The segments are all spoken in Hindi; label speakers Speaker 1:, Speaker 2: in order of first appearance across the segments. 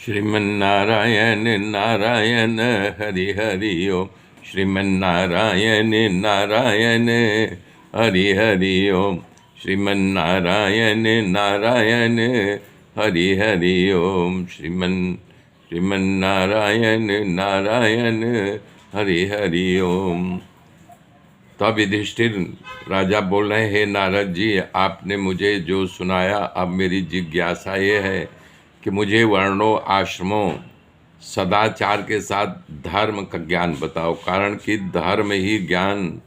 Speaker 1: श्रीमन्नारायण नारायण हरि हरि ओम। श्रीमन्नारायण नारायण हरि हरि ओम। श्रीमन्नारायण नारायण हरि हरि ओम। श्रीमन्नारायण नारायण हरि हरि ओम। तो अब युधिष्ठिर राजा बोल रहे हैं, हे नारद जी, आपने मुझे जो सुनाया, अब मेरी जिज्ञासा ये है कि मुझे वर्णों, आश्रमों, सदाचार के साथ धर्म का ज्ञान बताओ। कारण कि धर्म ही ज्ञान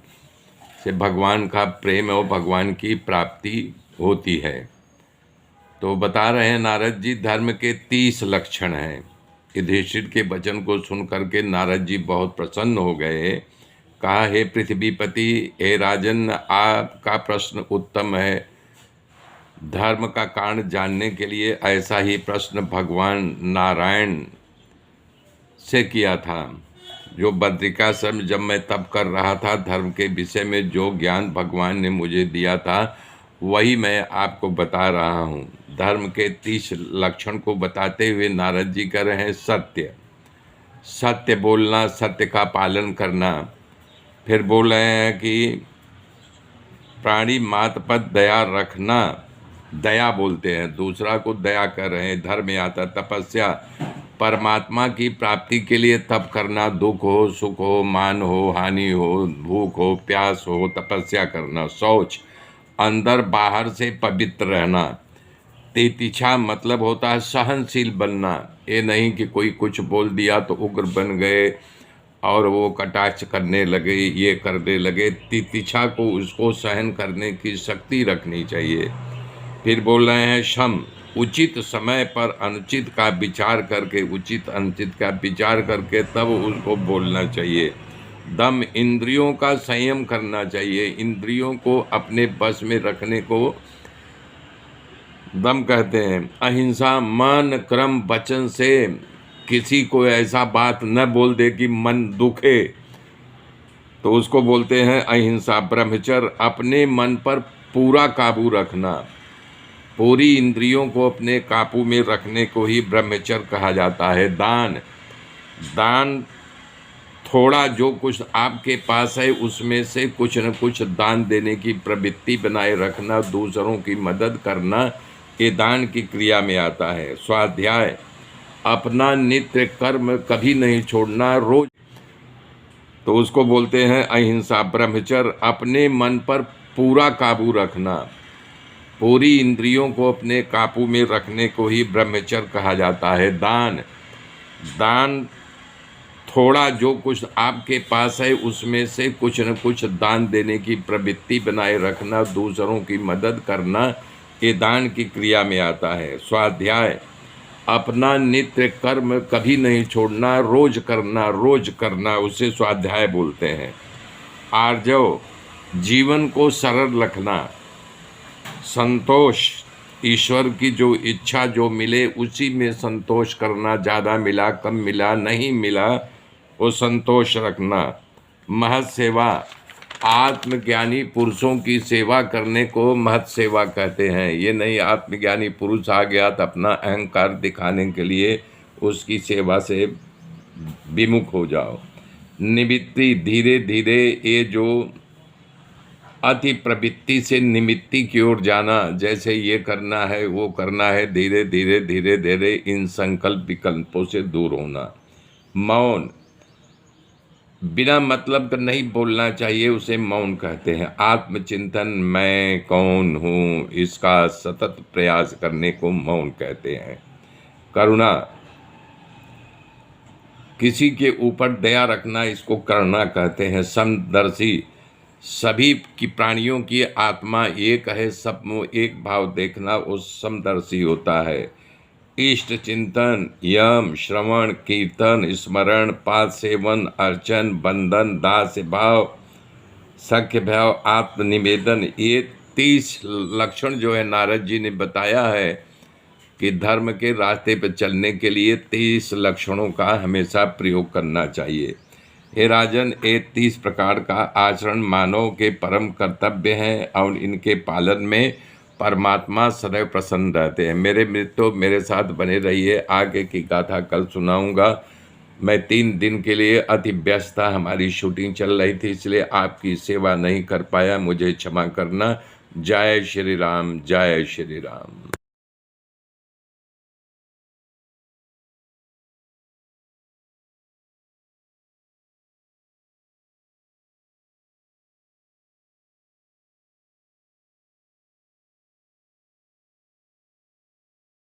Speaker 1: से भगवान का प्रेम और भगवान की प्राप्ति होती है। तो बता रहे हैं नारद जी, धर्म के 30 लक्षण हैं। युधिष्ठिर के वचन को सुन करके नारद जी बहुत प्रसन्न हो गए। कहा, हे पृथ्वीपति, हे राजन, आपका प्रश्न उत्तम है। धर्म का कारण जानने के लिए ऐसा ही प्रश्न भगवान नारायण से किया था। जो बद्रिकाश्रम जब मैं तप कर रहा था, धर्म के विषय में जो ज्ञान भगवान ने मुझे दिया था वही मैं आपको बता रहा हूँ। धर्म के 30 लक्षण को बताते हुए नारद जी कह रहे हैं, सत्य, सत्य बोलना, सत्य का पालन करना। फिर बोल रहे हैं कि प्राणी मात्र पर दया रखना, दया बोलते हैं, दूसरा को दया कर रहे हैं। धर्म में आता तपस्या, परमात्मा की प्राप्ति के लिए तप करना, दुख हो, सुख हो, मान हो, हानि हो, भूख हो, प्यास हो, तपस्या करना। शौच, अंदर बाहर से पवित्र रहना। तितिक्षा मतलब होता है सहनशील बनना। ये नहीं कि कोई कुछ बोल दिया तो उग्र बन गए और वो कटाक्ष करने लगे, ये करने लगे। तितिक्षा को, उसको सहन करने की शक्ति रखनी चाहिए। फिर बोल रहे हैं क्षम, उचित समय पर अनुचित का विचार करके, उचित अनुचित का विचार करके तब उसको बोलना चाहिए। दम, इंद्रियों का संयम करना चाहिए। इंद्रियों को अपने बस में रखने को दम कहते हैं। अहिंसा, मन, क्रम, वचन से किसी को ऐसा बात न बोल दे कि मन दुखे, तो उसको बोलते हैं अहिंसा। ब्रह्मचर्य, अपने मन पर पूरा काबू रखना। पूरी इंद्रियों को अपने काबू में रखने को ही ब्रह्मचर्य कहा जाता है। दान, दान थोड़ा जो कुछ आपके पास है उसमें से कुछ न कुछ दान देने की प्रवृत्ति बनाए रखना, दूसरों की मदद करना, ये दान की क्रिया में आता है। स्वाध्याय, अपना नित्य कर्म कभी नहीं छोड़ना, रोज, तो उसको बोलते हैं अहिंसा। ब्रह्मचर्य, अपने मन पर पूरा काबू रखना। पूरी इंद्रियों को अपने काबू में रखने को ही ब्रह्मचर्य कहा जाता है। दान, दान थोड़ा जो कुछ आपके पास है उसमें से कुछ न कुछ दान देने की प्रवृत्ति बनाए रखना, दूसरों की मदद करना, ये दान की क्रिया में आता है। स्वाध्याय, अपना नित्य कर्म कभी नहीं छोड़ना, रोज करना, रोज करना, उसे स्वाध्याय बोलते हैं। आर्जव, जीवन को सरल रखना। संतोष, ईश्वर की जो इच्छा जो मिले उसी में संतोष करना। ज़्यादा मिला, कम मिला, नहीं मिला, वो संतोष रखना। महत् सेवा, आत्मज्ञानी पुरुषों की सेवा करने को महत् सेवा कहते हैं। ये नहीं आत्मज्ञानी पुरुष आ गया तो अपना अहंकार दिखाने के लिए उसकी सेवा से विमुख हो जाओ। निमित्ति, धीरे धीरे, ये जो अति प्रवृत्ति से निमित्ति की ओर जाना, जैसे ये करना है, वो करना है, धीरे धीरे धीरे धीरे इन संकल्प विकल्पों से दूर होना। मौन, बिना मतलब का नहीं बोलना चाहिए, उसे मौन कहते हैं। आत्मचिंतन, मैं कौन हूँ, इसका सतत प्रयास करने को मौन कहते हैं। करुणा, किसी के ऊपर दया रखना, इसको करुणा कहते हैं। समदर्शी, सभी की प्राणियों की आत्मा एक है, सब में एक भाव देखना, वो समदर्शी होता है। इष्ट चिंतन, यम, श्रवण, कीर्तन, स्मरण, पाद सेवन, अर्चन, बंधन, दास भाव, सख्य भाव, आत्मनिवेदन, ये 30 लक्षण जो है नारद जी ने बताया है कि धर्म के रास्ते पर चलने के लिए 30 लक्षणों का हमेशा प्रयोग करना चाहिए। हे राजन, ये 30 प्रकार का आचरण मानव के परम कर्तव्य हैं और इनके पालन में परमात्मा सदैव प्रसन्न रहते हैं। मेरे मित्रों, मेरे साथ बने रहिए, आगे की गाथा कल सुनाऊंगा। मैं 3 दिन के लिए अति व्यस्त था, हमारी शूटिंग चल रही थी, इसलिए आपकी सेवा नहीं कर पाया, मुझे क्षमा करना। जय श्री राम, जय श्री राम।